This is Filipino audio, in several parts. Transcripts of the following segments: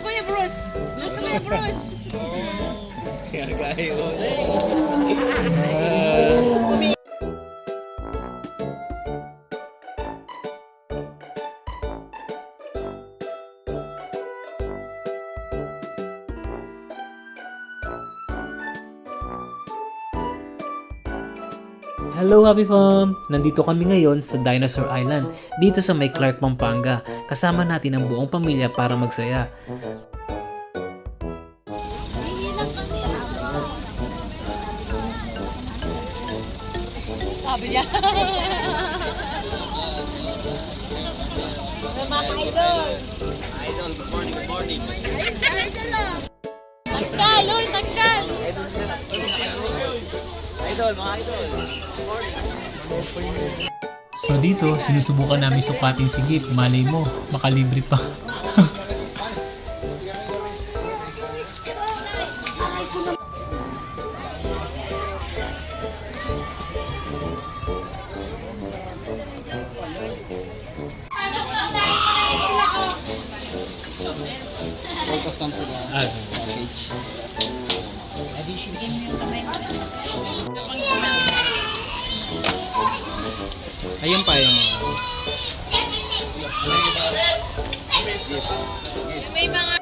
Kuya Bruce. Luto Kuya Bruce. Hello Happy Fam! Nandito kami ngayon sa Dinosaur Island, dito sa may Clark, Pampanga. Kasama natin ang buong pamilya para magsaya. Sabi niya. Mga idol. Idol, good morning, good morning. Ayun sa idol lang. Tagkal, uy, tagkal. Idol, mga idol. Good morning. So dito, sinusubukan namin sukatin si Gip. Malay mo, makalibre pa. Focus lang sila. Package. Ayun pa yung... May mga...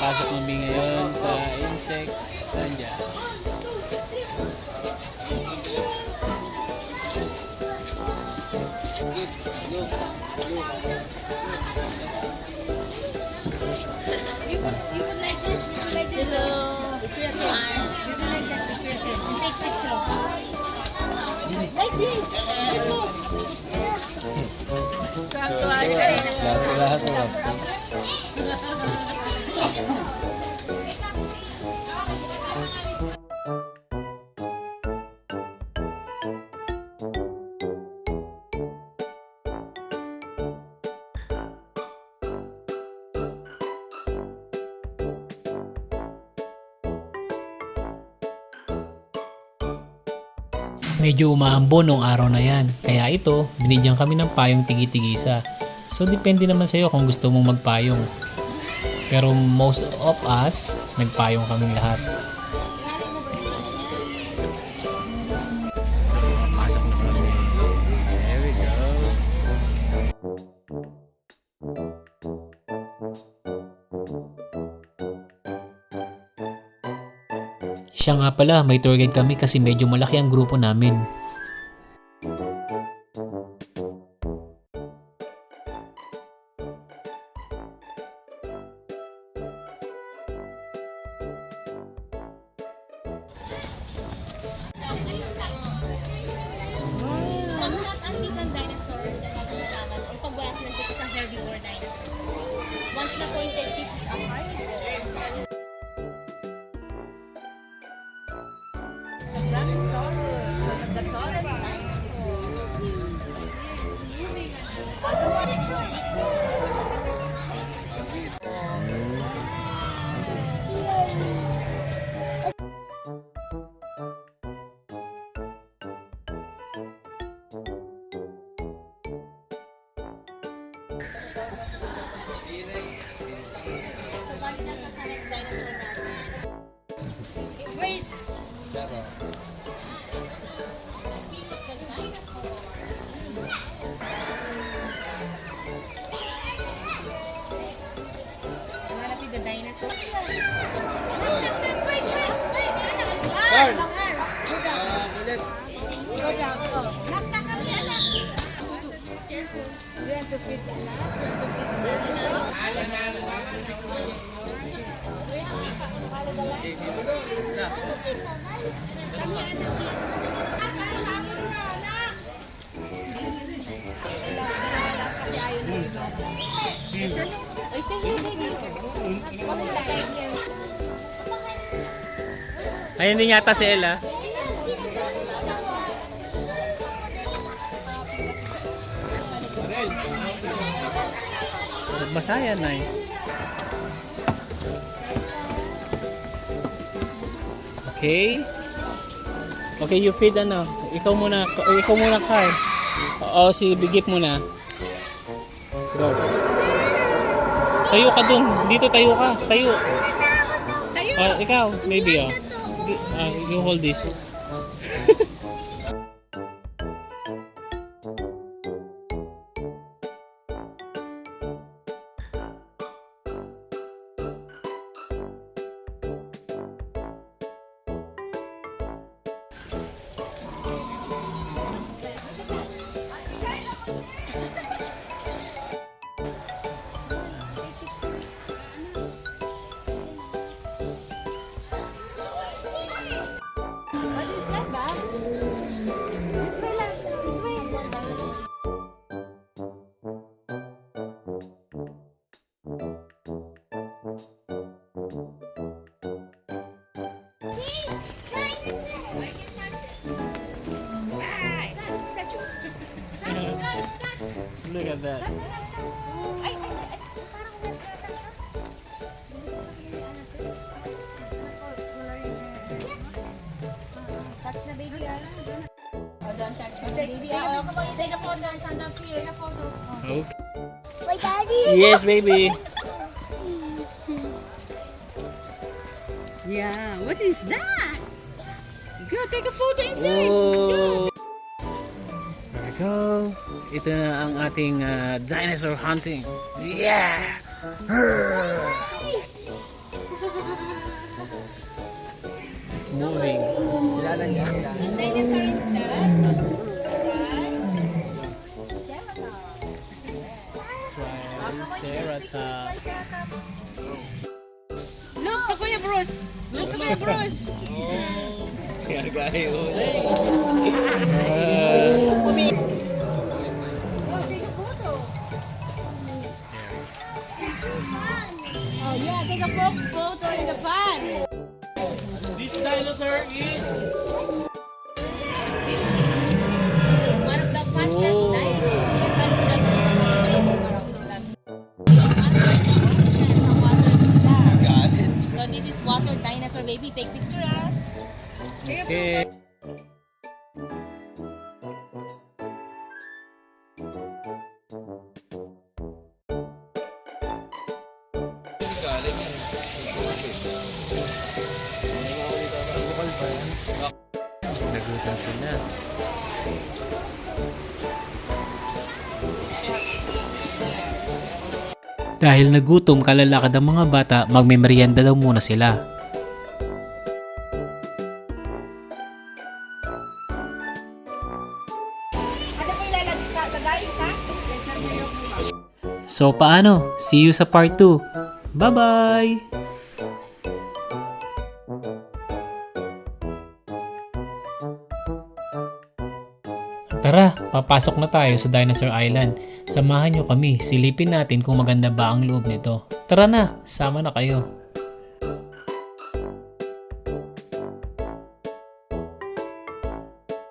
Pasok ng bee ngayon sa insect. Nandiyan. Like this. Medyo umaambon nung araw na yan. Kaya ito, binigyan kami ng payong tigi-tigisa. So depende naman sa'yo kung gusto mong magpayong. Pero most of us, nagpayong kaming lahat. So, pasok na kami. There we go. Siya nga pala, may tour guide kami kasi medyo malaki ang grupo namin. Antique dinosaur na nagkakaman o pagbayas ng dito sa herbivore dinosaur. Once na pointed teeth is a carnivore. The Brachiosaurus, the tallest So, bali na sa next dinosaur natin. Wait. Hanapin the dinosaur. Turn! Ay, stay here, baby. Ayun din yata si Ella. Masaya na eh. Okay. Okay, you feed ano. Ikaw muna, Carl. Oo, si Bigip muna. Go. Tayo ka dun. Dito tayo ka. Tayo. Ikaw, maybe you hold this. What is that, Bob? This way lang. This way. Look at that. Touch the baby, Oh, don't touch the baby. Oh, come on, take a photo and stand up here. Take a photo. Okay. Wait, Daddy. Yes, baby. Yeah, what is that? Go take a photo inside. Whoa! There we go. Ito na ang ating dinosaur hunting. Yeah! It's moving. Kilala niya. Dinosaur is that? Triceratops. Look to Kuya Bruce. Look to Kuya Bruce. Kaya gaya Oh, take a photo. Oh yeah, take a photo in the pan. This dinosaur is... One of the fastest Oh. Galit. So this is water dinosaur, baby. Take picture, ah. Okay. Galit yan. Bukal pa yan. Nagutan sila. Dahil nagutom kalalakad ang mga bata, magmemeryenda daw muna sila. So paano? See you sa part 2. Bye-bye! Tara, papasok na tayo sa Dinosaur Island. Samahan nyo kami, silipin natin kung maganda ba ang loob nito. Tara na, sama na kayo.